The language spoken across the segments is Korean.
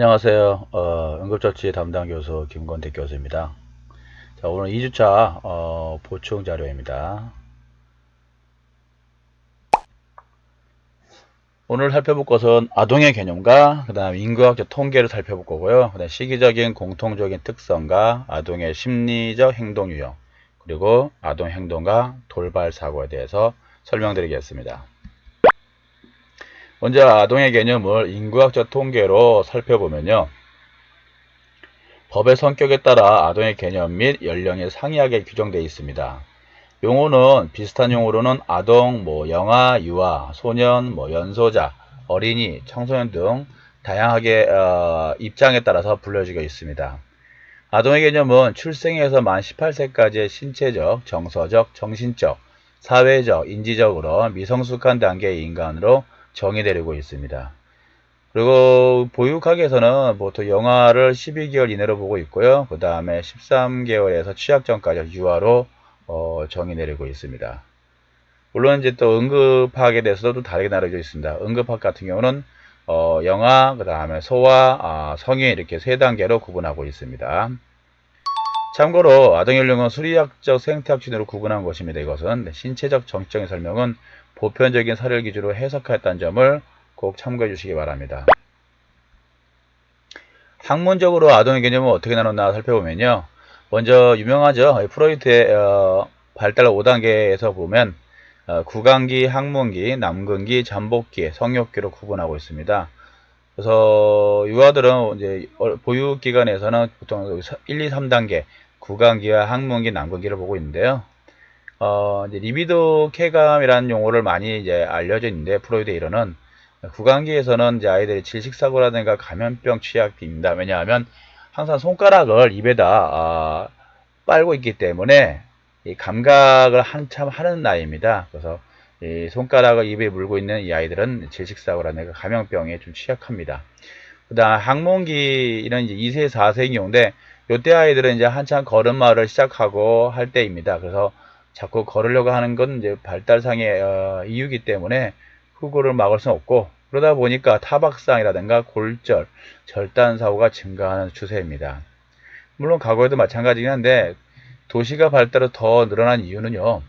안녕하세요. 응급처치 담당 교수 김건택 교수입니다. 자, 오늘 2주차 보충 자료입니다. 오늘 살펴볼 것은 아동의 개념과 그 다음 인구학적 통계를 살펴볼 거고요. 그 다음 시기적인 공통적인 특성과 아동의 심리적 행동 유형, 그리고 아동 행동과 돌발 사고에 대해서 설명드리겠습니다. 먼저 아동의 개념을 인구학적 통계로 살펴보면요. 법의 성격에 따라 아동의 개념 및 연령이 상이하게 규정되어 있습니다. 용어는 비슷한 용어로는 아동, 영아, 유아, 소년, 연소자, 어린이, 청소년 등 다양하게 입장에 따라서 불려지고 있습니다. 아동의 개념은 출생에서 만 18세까지의 신체적, 정서적, 정신적, 사회적, 인지적으로 미성숙한 단계의 인간으로 정의되고 있습니다. 그리고 보육학에서는 보통 영아를 12개월 이내로 보고 있고요. 그 다음에 13개월에서 취약 전까지 유아로 정의 내리고 있습니다. 물론 이제 또 응급학에 대해서도 다르게 나눠져 있습니다. 응급학 같은 경우는 영아, 그 다음에 소아, 성인 이렇게 세 단계로 구분하고 있습니다. 참고로 아동 연령은 수리학적 생태학 기준으로 구분한 것입니다. 이것은 신체적 정치적인 설명은 보편적인 사례를 기준으로 해석하였다는 점을 꼭 참고해 주시기 바랍니다. 학문적으로 아동의 개념을 어떻게 나눴나 살펴보면요. 먼저 유명하죠. 프로이트의 발달 5단계에서 보면 구강기, 학문기, 남근기, 잠복기, 성욕기로 구분하고 있습니다. 그래서 유아들은 이제 보육기관에서는 보통 1, 2, 3단계 구강기와 학문기, 남근기를 보고 있는데요. 이제 리비도 쾌감이라는 용어를 많이 이제 알려져 있는데 프로이드의 이론은 구강기에서는 이제 아이들이 질식사고라든가 감염병 취약입니다. 왜냐하면 항상 손가락을 입에다 빨고 있기 때문에 이 감각을 한참 하는 나이입니다. 그래서 이 손가락을 입에 물고 있는 이 아이들은 질식사고라든가 감염병에 좀 취약합니다. 그 다음 학문기는 이제 2세, 4세인 경우인데 요때 아이들은 이제 한참 걸음마를 시작하고 할 때입니다. 그래서 자꾸 걸으려고 하는 건 이제 발달상의 이유이기 때문에 후구를 막을 수는 없고, 그러다 보니까 타박상이라든가 골절, 절단 사고가 증가하는 추세입니다. 물론 과거에도 마찬가지긴 한데 도시가 발달해 더 늘어난 이유는요.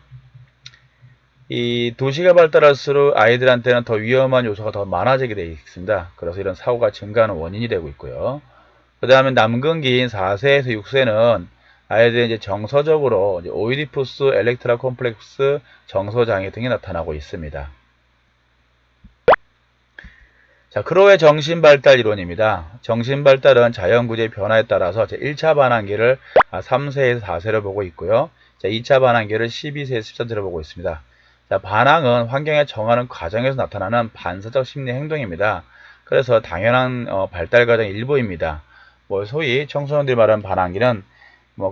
이 도시가 발달할수록 아이들한테는 더 위험한 요소가 더 많아지게 되어 있습니다. 그래서 이런 사고가 증가하는 원인이 되고 있고요. 그 다음에 남근기인 4세에서 6세는 아이들이 이제 정서적으로 이제 오이디푸스 엘렉트라 콤플렉스 정서장애 등이 나타나고 있습니다. 자, 크로의 정신발달 이론입니다. 정신발달은 자연구조의 변화에 따라서 1차 반항기를 3세에서 4세를 보고 있고요. 자, 2차 반항기를 12세에서 14세를 보고 있습니다. 자, 반항은 환경에 정하는 과정에서 나타나는 반사적 심리 행동입니다. 그래서 당연한 발달 과정의 일부입니다. 소위 청소년들이 말하는 반항기는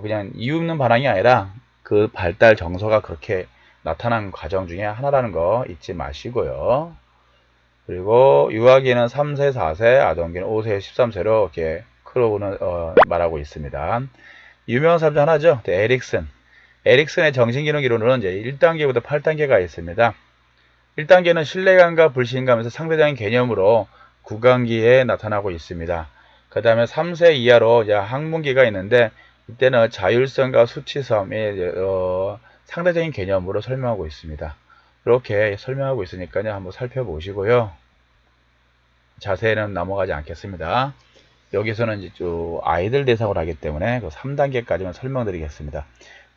그냥 이유 없는 반항이 아니라 그 발달 정서가 그렇게 나타난 과정 중에 하나라는 거 잊지 마시고요. 그리고 유아기는 3세, 4세, 아동기는 5세, 13세로 이렇게 크로우는 말하고 있습니다. 유명한 사람 중 하나죠. 에릭슨. 에릭슨의 정신기능 이론으로는 이제 1단계부터 8단계가 있습니다. 1단계는 신뢰감과 불신감에서 상대적인 개념으로 구강기에 나타나고 있습니다. 그 다음에 3세 이하로 이제 학문기가 있는데 이때는 자율성과 수치성이 상대적인 개념으로 설명하고 있습니다. 이렇게 설명하고 있으니까요. 한번 살펴보시고요. 자세히는 넘어가지 않겠습니다. 여기서는 이제 아이들 대상으로 하기 때문에 그 3단계까지만 설명드리겠습니다.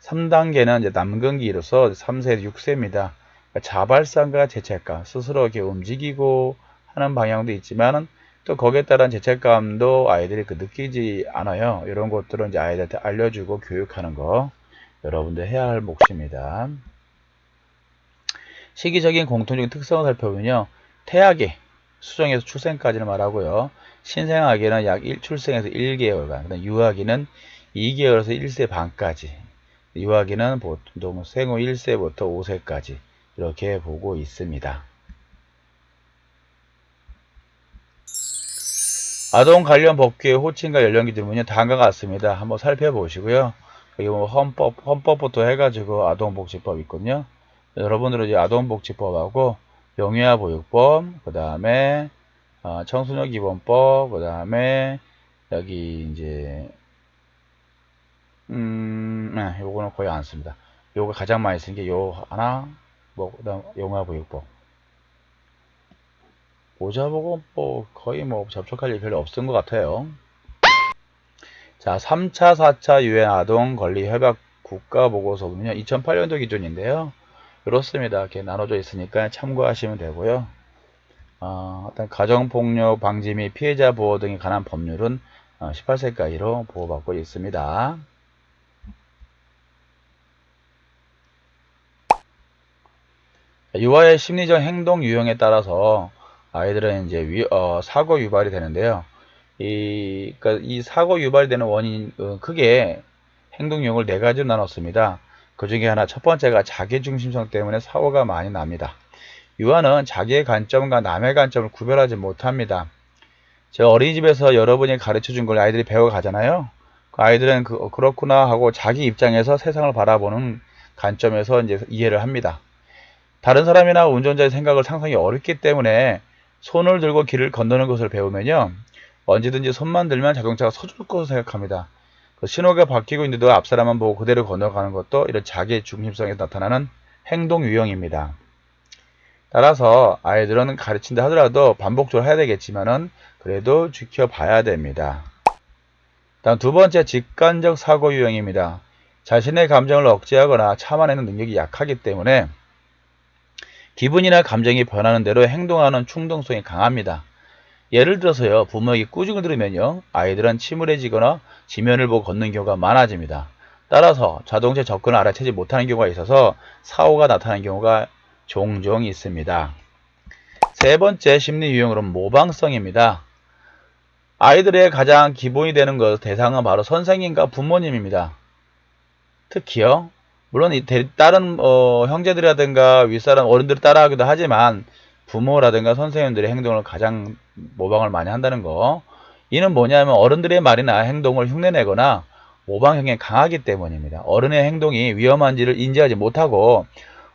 3단계는 이제 남근기로서 3세, 6세입니다. 그러니까 자발성과 죄책감, 스스로 이렇게 움직이고 하는 방향도 있지만 또 거기에 따른 죄책감도 아이들이 느끼지 않아요. 이런 것들은 이제 아이들한테 알려주고 교육하는 거 여러분들 해야 할 몫입니다. 시기적인 공통적인 특성을 살펴보면요. 태아기, 수정에서 출생까지는 말하고요. 신생아기는 약 출생에서 1개월간, 그다음 유아기는 2개월에서 1세 반까지, 유아기는 보통 생후 1세부터 5세까지 이렇게 보고 있습니다. 아동 관련 법규의 호칭과 연령 기준은요 다음과 같습니다. 한번 살펴보시고요. 여기 헌법부터 해가지고 아동복지법 있거든요. 여러분들은 이제 아동복지법하고 영유아보육법, 그 다음에 청소년 기본법, 그 다음에 여기 이제 요거는 거의 안 씁니다. 요거 가장 많이 쓰는 게 요 하나, 뭐 그다음 영화보육법. 보자보고 거의 접촉할 일 별로 없은 것 같아요. 자, 3차, 4차 유엔 아동 권리 협약 국가 보고서는요, 2008년도 기준인데요. 이렇습니다. 이렇게 나눠져 있으니까 참고하시면 되고요. 어떤 가정폭력 방지 및 피해자 보호 등에 관한 법률은 18세까지로 보호받고 있습니다. 유아의 심리적 행동 유형에 따라서 아이들은 이제 사고 유발이 되는데요. 그러니까 이 사고 유발되는 원인 크게 행동 유형을 네 가지로 나눴습니다. 그 중에 하나 첫 번째가 자기중심성 때문에 사고가 많이 납니다. 유아는 자기의 관점과 남의 관점을 구별하지 못합니다. 저 어린이집에서 여러분이 가르쳐 준 걸 아이들이 배워 가잖아요. 그 아이들은 그렇구나 하고 자기 입장에서 세상을 바라보는 관점에서 이제 이해를 합니다. 다른 사람이나 운전자의 생각을 상상이 어렵기 때문에 손을 들고 길을 건너는 것을 배우면요. 언제든지 손만 들면 자동차가 서줄 것으로 생각합니다. 그 신호가 바뀌고 있는데도 앞 사람만 보고 그대로 건너가는 것도 이런 자기 중심성에 나타나는 행동 유형입니다. 따라서 아이들은 가르친다 하더라도 반복적으로 해야 되겠지만은 그래도 지켜봐야 됩니다. 다음 두 번째 직관적 사고 유형입니다. 자신의 감정을 억제하거나 참아내는 능력이 약하기 때문에 기분이나 감정이 변하는 대로 행동하는 충동성이 강합니다. 예를 들어서요, 부모에게 꾸중을 들으면요, 아이들은 침울해지거나 지면을 보고 걷는 경우가 많아집니다. 따라서 자동차 접근을 알아채지 못하는 경우가 있어서 사고가 나타나는 경우가 종종 있습니다. 세 번째 심리 유형으로는 모방성입니다. 아이들의 가장 기본이 되는 대상은 바로 선생님과 부모님입니다. 특히요, 물론 다른 형제들이라든가 윗사람 어른들을 따라하기도 하지만 부모라든가 선생님들의 행동을 가장 모방을 많이 한다는 거. 이는 뭐냐면 어른들의 말이나 행동을 흉내내거나 모방형에 강하기 때문입니다. 어른의 행동이 위험한지를 인지하지 못하고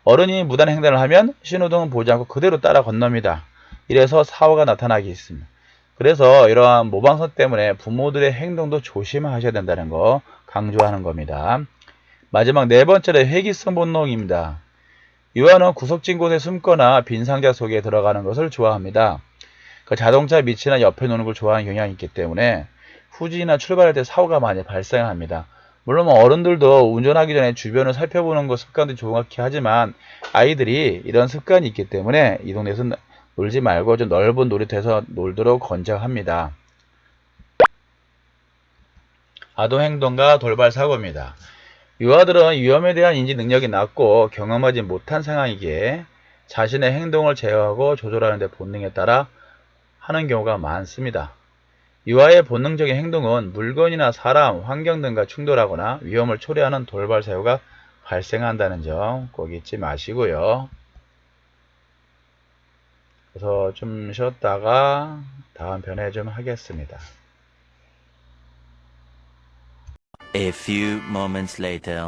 어른이 무단 횡단을 하면 신호등은 보지 않고 그대로 따라 건넙니다. 이래서 사고가 나타나기 있습니다. 그래서 이러한 모방성 때문에 부모들의 행동도 조심하셔야 된다는 거 강조하는 겁니다. 마지막 네 번째는 회귀성 본능입니다. 유아는 구석진 곳에 숨거나 빈 상자 속에 들어가는 것을 좋아합니다. 그 자동차 밑이나 옆에 노는 걸 좋아하는 경향이 있기 때문에 후진이나 출발할 때 사고가 많이 발생합니다. 물론 어른들도 운전하기 전에 주변을 살펴보는 것 습관도 정확히 하지만 아이들이 이런 습관이 있기 때문에 이 동네에서 놀지 말고 좀 넓은 놀이터에서 놀도록 권장합니다. 아동행동과 돌발 사고입니다. 유아들은 위험에 대한 인지 능력이 낮고 경험하지 못한 상황이기에 자신의 행동을 제어하고 조절하는 데 본능에 따라 하는 경우가 많습니다. 유아의 본능적인 행동은 물건이나 사람, 환경 등과 충돌하거나 위험을 초래하는 돌발 사고가 발생한다는 점 꼭 잊지 마시고요. 그래서 좀 쉬었다가 다음 편에 좀 하겠습니다. A few moments later.